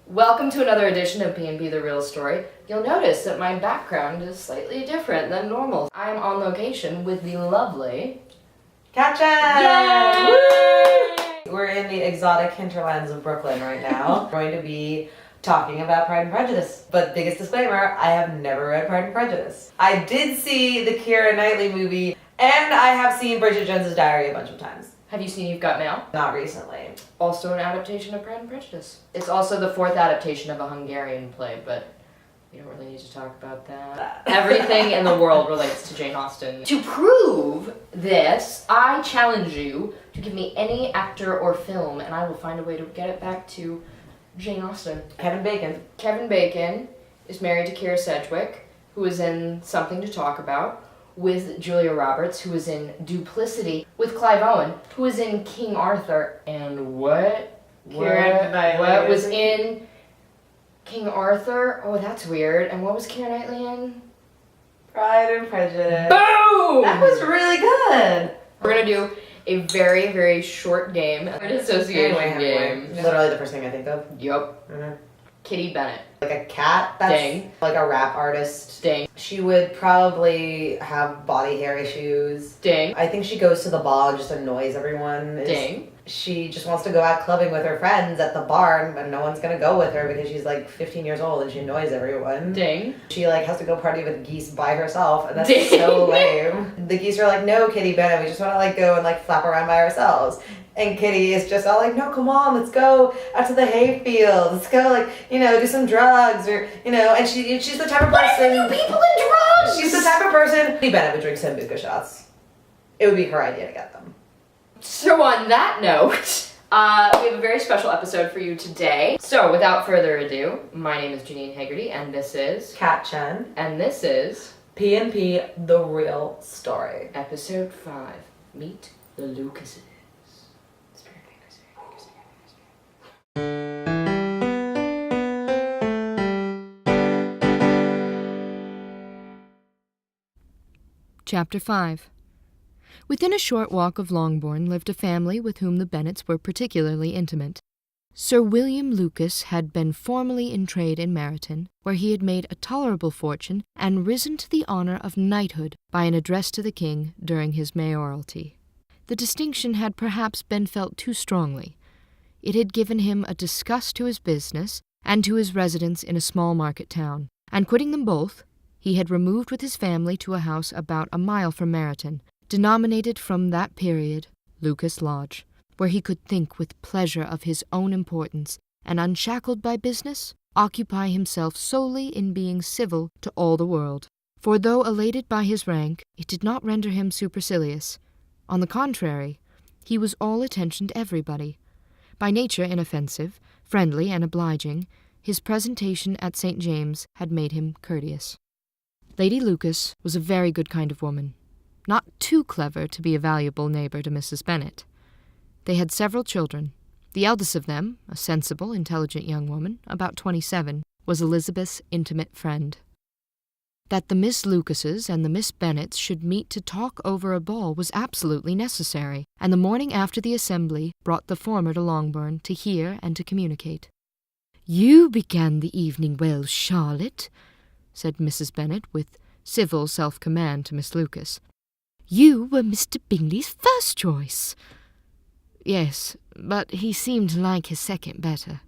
Welcome to another edition of B&B The Real Story. You'll notice that my background is slightly different than normal. I am on location with the lovely Kat Chen! Yay! We're in the exotic hinterlands of Brooklyn right now. We're going to be talking about Pride and Prejudice. But biggest disclaimer, I have never read Pride and Prejudice. I did see the Keira Knightley movie, and I have seen Bridget Jones's Diary a bunch of times. Have you seen You've Got Mail? Not recently. Also an adaptation of Pride and Prejudice. It's also the fourth adaptation of a Hungarian play, but we don't really need to talk about that. Everything in the world relates to Jane Austen. To prove this, I challenge you to give me any actor or film, and I will find a way to get it back to Jane Austen. Kevin Bacon. Kevin Bacon is married to Keira Sedgwick, who is in Something to Talk About, with Julia Roberts, who is in Duplicity, with Clive Owen, who is in King Arthur, and what was in King Arthur? Oh, that's weird. And what was Keira Knightley in? Pride and Prejudice. Boom! That was really good. We're gonna do a very, very short game, an association game. Literally the first thing I think of. Yup. Mm-hmm. Kitty Bennett. Like a cat that's Dang. like a rap artist. Dang. She would probably have body hair issues. Dang. I think she goes to the ball and just annoys everyone. Dang. She just wants to go out clubbing with her friends at the bar, and no one's gonna go with her because she's like 15 years old and she annoys everyone. Dang. She like has to go party with geese by herself, and that's Dang. so lame. The geese are like, no, Kitty Bennett, we just want to like go and like flap around by ourselves. And Kitty is just all like, no, come on, let's go out to the hayfield. Let's go, like, you know, do some drugs, or, you know, and she's the type of person. What do people in drugs? She's the type of person. Kitty Bennett would drink Sambuca shots. It would be her idea to get them. So on that note, we have a very special episode for you today. So without further ado, my name is Janine Hegarty, and this is Kat Chen. And this is P&P, The Real Story. Episode 5, Meet the Lucases. Chapter 5. Within a short walk of Longbourn lived a family with whom the Bennets were particularly intimate. Sir William Lucas had been formerly in trade in Meryton, where he had made a tolerable fortune and risen to the honour of knighthood by an address to the king during his mayoralty. The distinction had perhaps been felt too strongly. It had given him a disgust to his business and to his residence in a small market town, and quitting them both, he had removed with his family to a house about a mile from Meryton, denominated from that period Lucas Lodge, where he could think with pleasure of his own importance, and unshackled by business, occupy himself solely in being civil to all the world. For though elated by his rank, it did not render him supercilious. On the contrary, he was all attention to everybody. By nature inoffensive, friendly, and obliging, his presentation at St. James had made him courteous. Lady Lucas was a very good kind of woman, not too clever to be a valuable neighbour to Mrs. Bennet. They had several children. The eldest of them, a sensible, intelligent young woman, about 27, was Elizabeth's intimate friend. That the Miss Lucases and the Miss Bennets should meet to talk over a ball was absolutely necessary, and the morning after the assembly brought the former to Longbourn to hear and to communicate. "You began the evening well, Charlotte," said Mrs. Bennet with civil self-command to Miss Lucas. "You were Mr. Bingley's first choice." "Yes, but he seemed to like his second better."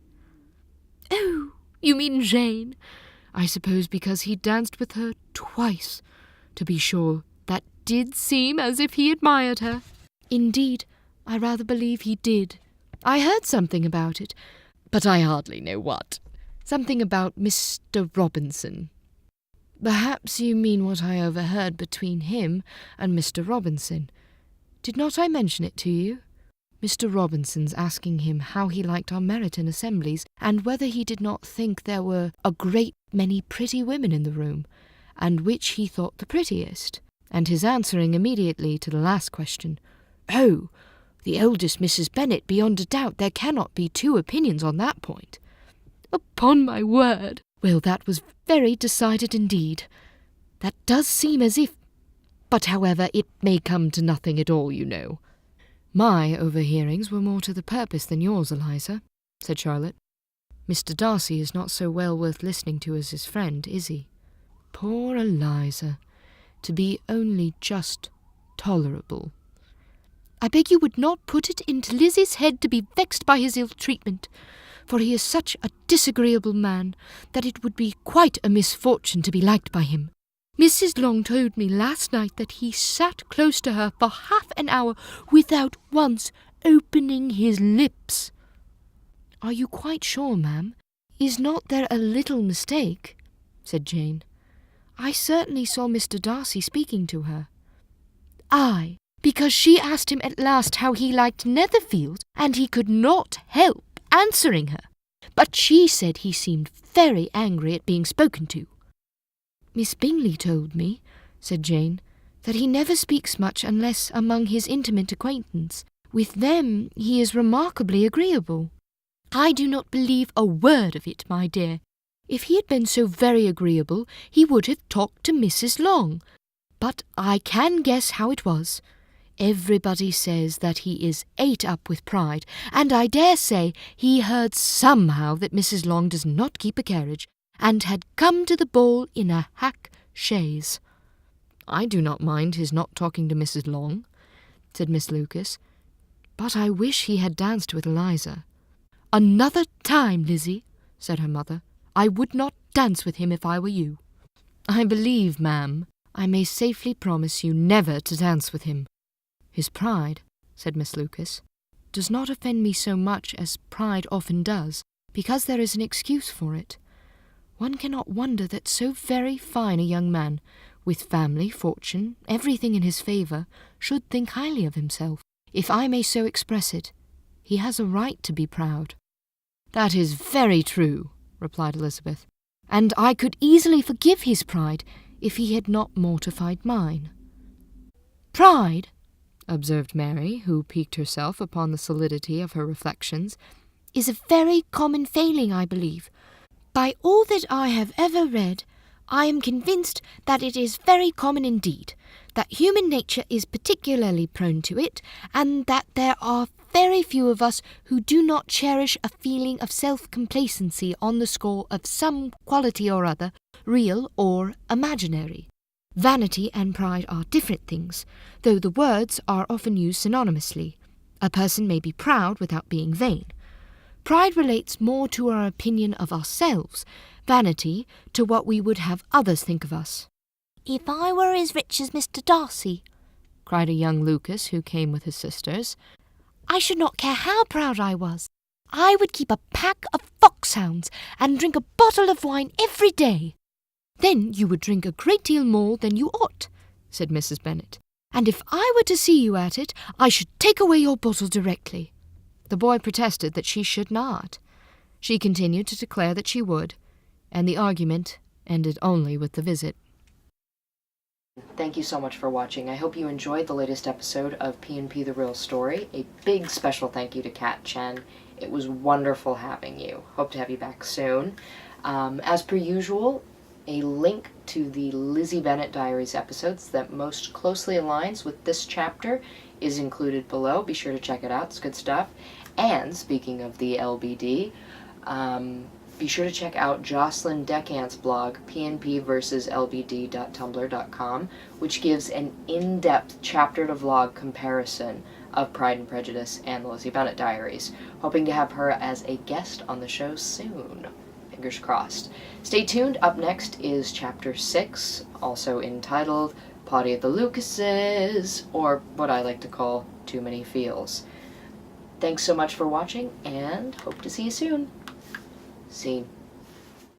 "Oh, you mean Jane? I suppose because he danced with her twice. To be sure, that did seem as if he admired her." "Indeed, I rather believe he did. I heard something about it, but I hardly know what. Something about Mr. Robinson." "Perhaps you mean what I overheard between him and Mr. Robinson. Did not I mention it to you? Mr. Robinson's asking him how he liked our Meryton Assemblies, and whether he did not think there were a great many pretty women in the room, and which he thought the prettiest, and his answering immediately to the last question, 'Oh, the eldest Mrs. Bennet, beyond a doubt there cannot be two opinions on that point.' Upon my word! Well, that was very decided indeed. That does seem as if... But, however, it may come to nothing at all, you know." "My overhearings were more to the purpose than yours, Eliza," said Charlotte. Mr. Darcy is not so well worth listening to as his friend, is he? Poor Eliza, to be only just tolerable. I beg you would not put it into Lizzie's head to be vexed by his ill treatment, for he is such a disagreeable man that it would be quite a misfortune to be liked by him. Mrs. Long told me last night that he sat close to her for half an hour without once opening his lips. Are you quite sure, ma'am? Is not there a little mistake? Said Jane. I certainly saw Mr. Darcy speaking to her. Aye, because she asked him at last how he liked Netherfield, and he could not help answering her. But she said he seemed very angry at being spoken to. Miss Bingley told me, said Jane, that he never speaks much unless among his intimate acquaintance. With them he is remarkably agreeable. I do not believe a word of it, my dear. If he had been so very agreeable, he would have talked to Mrs. Long. But I can guess how it was. Everybody says that he is ate up with pride, and I dare say he heard somehow that Mrs. Long does not keep a carriage, and had come to the ball in a hack chaise. I do not mind his not talking to Mrs. Long, said Miss Lucas, but I wish he had danced with Eliza. Another time, Lizzie, said her mother, I would not dance with him if I were you. I believe, ma'am, I may safely promise you never to dance with him. His pride, said Miss Lucas, does not offend me so much as pride often does, because there is an excuse for it. One cannot wonder that so very fine a young man, with family, fortune, everything in his favour, should think highly of himself. If I may so express it, he has a right to be proud. That is very true, replied Elizabeth, and I could easily forgive his pride if he had not mortified mine. Pride, observed Mary, who piqued herself upon the solidity of her reflections, is a very common failing, I believe. By all that I have ever read, I am convinced that it is very common indeed, that human nature is particularly prone to it, and that there are very few of us who do not cherish a feeling of self-complacency on the score of some quality or other, real or imaginary. Vanity and pride are different things, though the words are often used synonymously. A person may be proud without being vain. Pride relates more to our opinion of ourselves, vanity to what we would have others think of us. If I were as rich as Mr. Darcy, cried a young Lucas who came with his sisters, I should not care how proud I was. I would keep a pack of foxhounds and drink a bottle of wine every day. Then you would drink a great deal more than you ought, said Mrs. Bennet, and if I were to see you at it, I should take away your bottle directly. The boy protested that she should not. She continued to declare that she would, and the argument ended only with the visit. Thank you so much for watching. I hope you enjoyed the latest episode of P&P The Real Story. A big special thank you to Kat Chen. It was wonderful having you. Hope to have you back soon. As per usual, a link to the Lizzie Bennet Diaries episodes that most closely aligns with this chapter is included below. Be sure to check it out. It's good stuff. And speaking of the LBD, be sure to check out Jocelyn Decant's blog, pnp-lbd.tumblr.com, which gives an in-depth chapter-to-vlog comparison of Pride and Prejudice and the Lizzie Bennet Diaries. Hoping to have her as a guest on the show soon. Fingers crossed. Stay tuned. Up next is Chapter 6, also entitled Potty of the Lucases, or what I like to call Too Many Feels. Thanks so much for watching, and hope to see you soon. See.